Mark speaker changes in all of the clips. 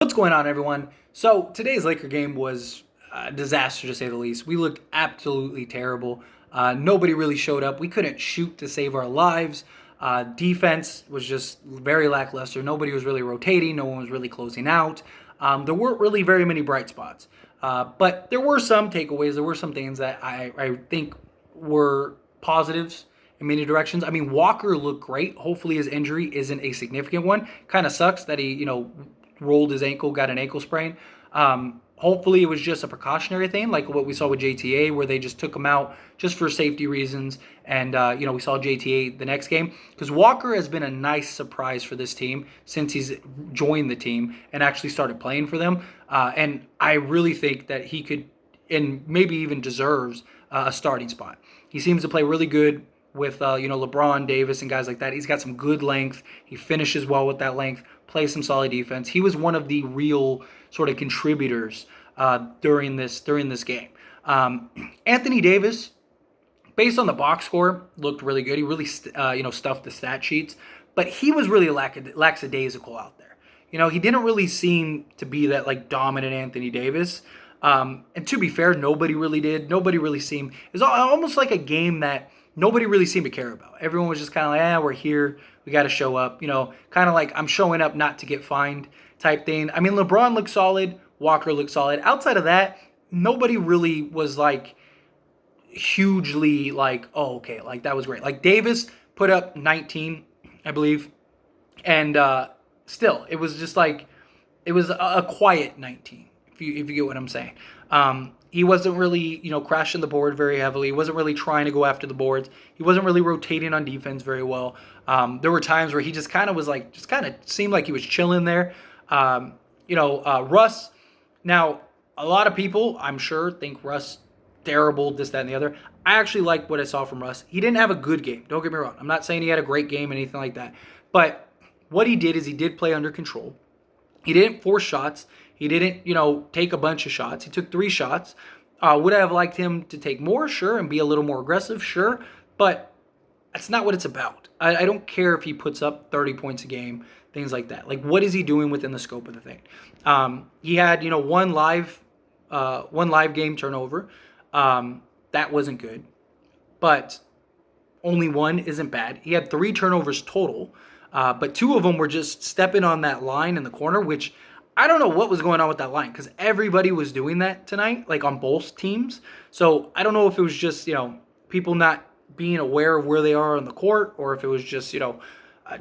Speaker 1: What's going on, everyone? So today's Laker game was a disaster, to say the least. We looked absolutely terrible. Nobody really showed up. We couldn't shoot to save our lives. Defense was just very lackluster. Nobody was really rotating. No one was really closing out. There weren't really very many bright spots. But there were some takeaways. There were some things that I think were positives in many directions. I mean, Walker looked great. Hopefully his injury isn't a significant one. Kind of sucks that he, rolled his ankle, got an ankle sprain. Hopefully it was just a precautionary thing, like what we saw with JTA, where they just took him out just for safety reasons. And, we saw JTA the next game. Because Walker has been a nice surprise for this team since he's joined the team and actually started playing for them. And I really think that he could, and maybe even deserves, a starting spot. He seems to play really good with LeBron, Davis, and guys like that. He's got some good length. He finishes well with that length, plays some solid defense. He was one of the real sort of contributors during this game. Anthony Davis, based on the box score, looked really good. He really stuffed the stat sheets, but he was really lackadaisical out there. He didn't really seem to be that like dominant Anthony Davis. And to be fair, nobody really did. Nobody really seemed. It was almost like a game that nobody really seemed to care about. Everyone was just kind of like, we're here. We got to show up. Kind of like I'm showing up not to get fined type thing. I mean, LeBron looked solid. Walker looked solid. Outside of that, nobody really was like hugely like, oh, okay, like that was great. Like Davis put up 19, I believe. And still, it was just like, it was a quiet 19, if you get what I'm saying. He wasn't really, crashing the board very heavily. He wasn't really trying to go after the boards. He wasn't really rotating on defense very well. There were times where he just kind of was like, just kind of seemed like he was chilling there. Russ, now, a lot of people, I'm sure, think Russ terrible, this, that, and the other. I actually liked what I saw from Russ. He didn't have a good game. Don't get me wrong. I'm not saying he had a great game or anything like that. But what he did is he did play under control. He didn't force shots. He didn't, take a bunch of shots. He took 3 shots. Would I have liked him to take more? Sure. And be a little more aggressive? Sure. But that's not what it's about. I don't care if he puts up 30 points a game, things like that. Like, what is he doing within the scope of the thing? He had, one live game turnover. That wasn't good. But only one isn't bad. He had 3 turnovers total. But 2 of them were just stepping on that line in the corner, which I don't know what was going on with that line because everybody was doing that tonight, like on both teams. So I don't know if it was just, people not being aware of where they are on the court or if it was just,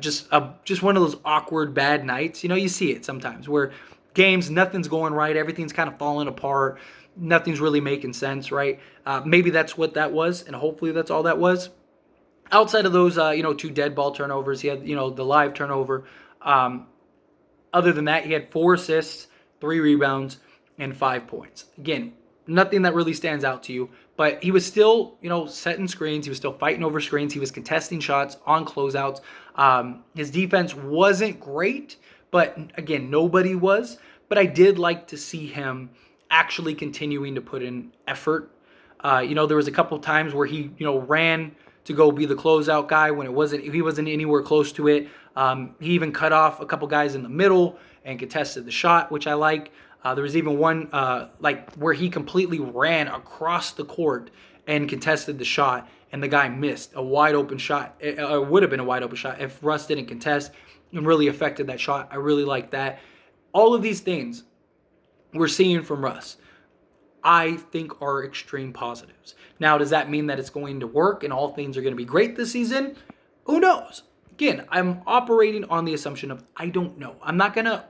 Speaker 1: just one of those awkward bad nights. You see it sometimes where games, nothing's going right. Everything's kind of falling apart. Nothing's really making sense, right? Maybe that's what that was, and hopefully that's all that was. Outside of those, 2 dead ball turnovers, he had, the live turnover. Other than that, he had 4 assists, 3 rebounds, and 5 points. Again, nothing that really stands out to you, but he was still, setting screens. He was still fighting over screens. He was contesting shots on closeouts. His defense wasn't great, but again, nobody was. But I did like to see him actually continuing to put in effort. There was a couple times where he, ran to go be the closeout guy when he wasn't anywhere close to it. He even cut off a couple guys in the middle and contested the shot, which I like. There was even one where he completely ran across the court and contested the shot, and the guy missed a wide open shot. It would have been a wide open shot if Russ didn't contest and really affected that shot. I really like that. All of these things we're seeing from Russ, I think, are extreme positives. Now, does that mean that it's going to work and all things are going to be great this season? Who knows? Again, I'm operating on the assumption of I don't know. I'm not going to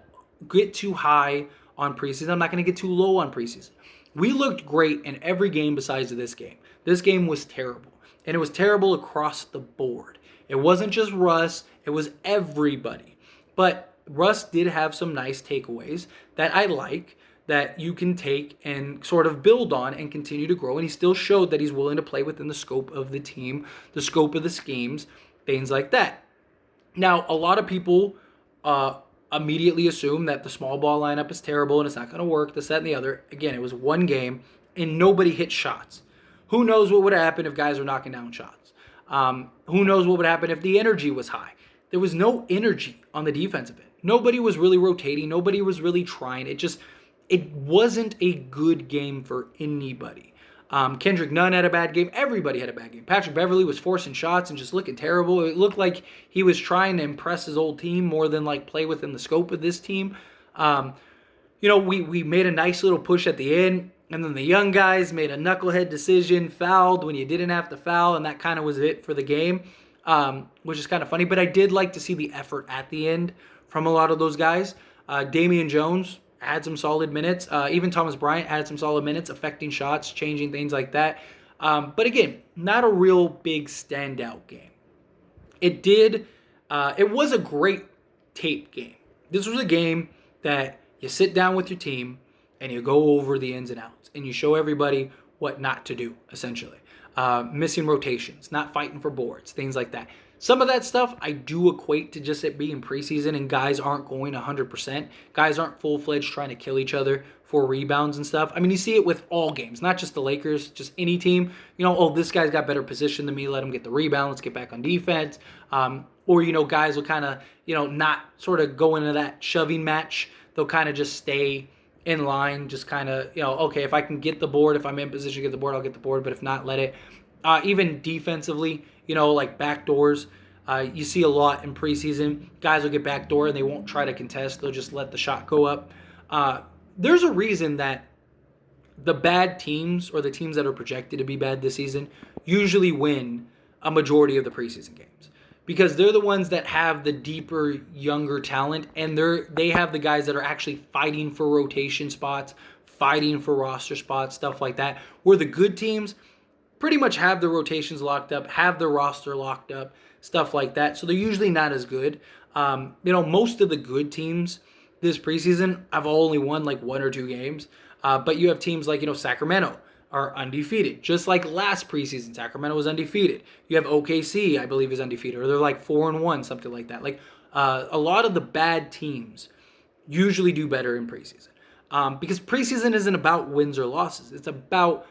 Speaker 1: get too high on preseason. I'm not going to get too low on preseason. We looked great in every game besides this game. This game was terrible, and it was terrible across the board. It wasn't just Russ. It was everybody. But Russ did have some nice takeaways that I like, that you can take and sort of build on and continue to grow. And he still showed that he's willing to play within the scope of the team, the scope of the schemes, things like that. Now, a lot of people immediately assume that the small ball lineup is terrible and it's not going to work, this, that, and the other. Again, it was one game and nobody hit shots. Who knows what would happen if guys were knocking down shots? Who knows what would happen if the energy was high? There was no energy on the defensive end. Nobody was really rotating. Nobody was really trying. It wasn't a good game for anybody. Kendrick Nunn had a bad game. Everybody had a bad game. Patrick Beverley was forcing shots and just looking terrible. It looked like he was trying to impress his old team more than like play within the scope of this team. We made a nice little push at the end, and then the young guys made a knucklehead decision, fouled when you didn't have to foul, and that kind of was it for the game, which is kind of funny. But I did like to see the effort at the end from a lot of those guys. Damian Jones had some solid minutes. Even Thomas Bryant had some solid minutes, affecting shots, changing things like that. But again, not a real big standout game. It was a great tape game. This was a game that you sit down with your team and you go over the ins and outs and you show everybody what not to do, essentially. Missing rotations, not fighting for boards, things like that. Some of that stuff I do equate to just it being preseason and guys aren't going 100%. Guys aren't full-fledged trying to kill each other for rebounds and stuff. I mean, you see it with all games, not just the Lakers, just any team. This guy's got better position than me. Let him get the rebound. Let's get back on defense. Or guys will kind of, not sort of go into that shoving match. They'll kind of just stay in line, just kind of, okay, if I can get the board, if I'm in position to get the board, I'll get the board. But if not, let it. Even defensively, like backdoors, you see a lot in preseason. Guys will get backdoor and they won't try to contest. They'll just let the shot go up. There's a reason that the bad teams or the teams that are projected to be bad this season usually win a majority of the preseason games. Because they're the ones that have the deeper, younger talent, and they have the guys that are actually fighting for rotation spots, fighting for roster spots, stuff like that. Where the good teams pretty much have the rotations locked up, have the roster locked up, stuff like that. So they're usually not as good. Most of the good teams this preseason have only won like 1 or 2 games. But you have teams like, Sacramento are undefeated. Just like last preseason, Sacramento was undefeated. You have OKC, I believe, is undefeated, or they're like 4-1, something like that. Like a lot of the bad teams usually do better in preseason. Because preseason isn't about wins or losses. It's about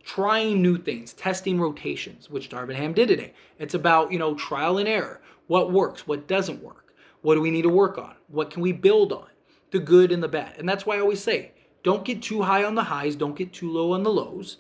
Speaker 1: trying new things, testing rotations, which Darvingham did today. It's about, trial and error. What works? What doesn't work? What do we need to work on? What can we build on? The good and the bad. And that's why I always say, don't get too high on the highs. Don't get too low on the lows.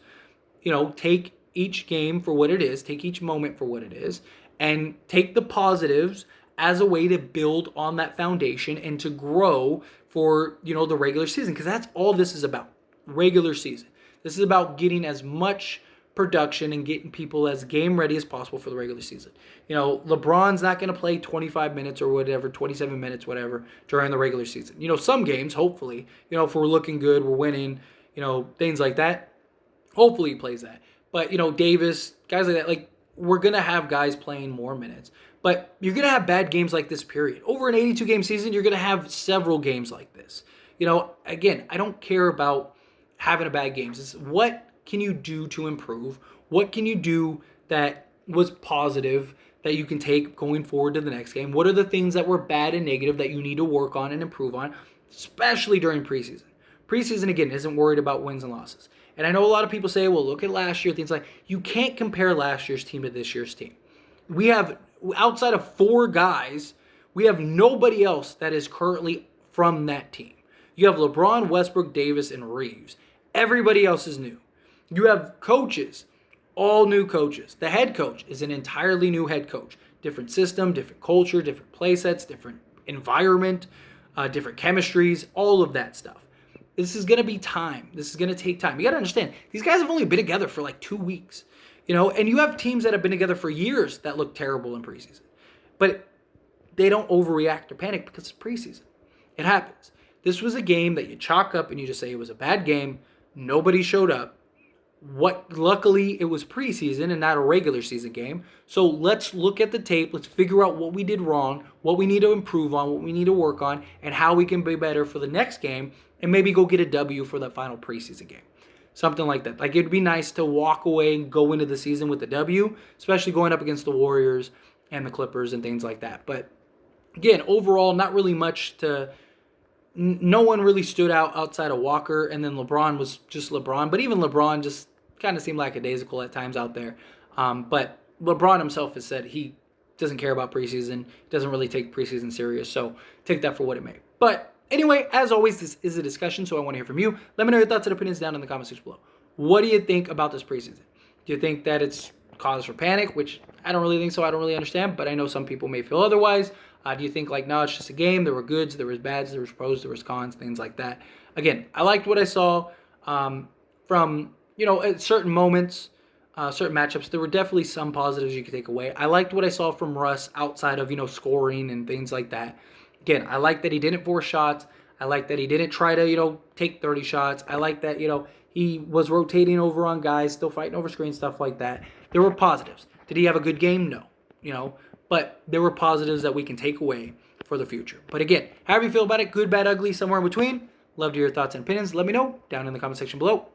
Speaker 1: Take each game for what it is. Take each moment for what it is. And take the positives as a way to build on that foundation and to grow for, the regular season. Because that's all this is about. Regular season. This is about getting as much production and getting people as game ready as possible for the regular season. LeBron's not going to play 25 minutes or whatever, 27 minutes, whatever, during the regular season. Some games, hopefully, if we're looking good, we're winning, things like that. Hopefully he plays that. But, Davis, guys like that, like, we're going to have guys playing more minutes. But you're going to have bad games like this, period. Over an 82-game season, you're going to have several games like this. Again, I don't care about having a bad game. It's what can you do to improve? What can you do that was positive that you can take going forward to the next game? What are the things that were bad and negative that you need to work on and improve on, especially during preseason? Preseason, again, isn't worried about wins and losses. And I know a lot of people say, well, look at last year, things like, you can't compare last year's team to this year's team. We have, outside of 4 guys, we have nobody else that is currently from that team. You have LeBron, Westbrook, Davis, and Reeves. Everybody else is new. You have coaches, all new coaches. The head coach is an entirely new head coach. Different system, different culture, different play sets, different environment, different chemistries, all of that stuff. This is going to be time. This is going to take time. You got to understand, these guys have only been together for like 2 weeks. And you have teams that have been together for years that look terrible in preseason. But they don't overreact or panic because it's preseason. It happens. This was a game that you chalk up and you just say it was a bad game. Nobody showed up. Luckily, it was preseason and not a regular season game. So let's look at the tape. Let's figure out what we did wrong, what we need to improve on, what we need to work on, and how we can be better for the next game, and maybe go get a W for that final preseason game. Something like that. Like, it'd be nice to walk away and go into the season with a W, especially going up against the Warriors and the Clippers and things like that. But again, overall, not really much to... No one really stood out outside of Walker, and then LeBron was just LeBron. But even LeBron just kind of seemed lackadaisical at times out there. But LeBron himself has said he doesn't care about preseason, doesn't really take preseason serious. So take that for what it may. But anyway, as always, this is a discussion, so I want to hear from you. Let me know your thoughts and opinions down in the comment section below. What do you think about this preseason? Do you think that it's cause for panic, which I don't really think so. I don't really understand, but I know some people may feel otherwise. Do you think like, no, it's just a game. There were goods, there was bads, there was pros, there was cons, things like that. Again, I liked what I saw from, at certain moments, certain matchups. There were definitely some positives you could take away. I liked what I saw from Russ outside of, scoring and things like that. Again, I like that he didn't force shots. I like that he didn't try to, take 30 shots. I like that, he was rotating over on guys, still fighting over screen, stuff like that. There were positives. Did he have a good game? No. But there were positives that we can take away for the future. But again, however you feel about it, good, bad, ugly, somewhere in between. Love to hear your thoughts and opinions. Let me know down in the comment section below.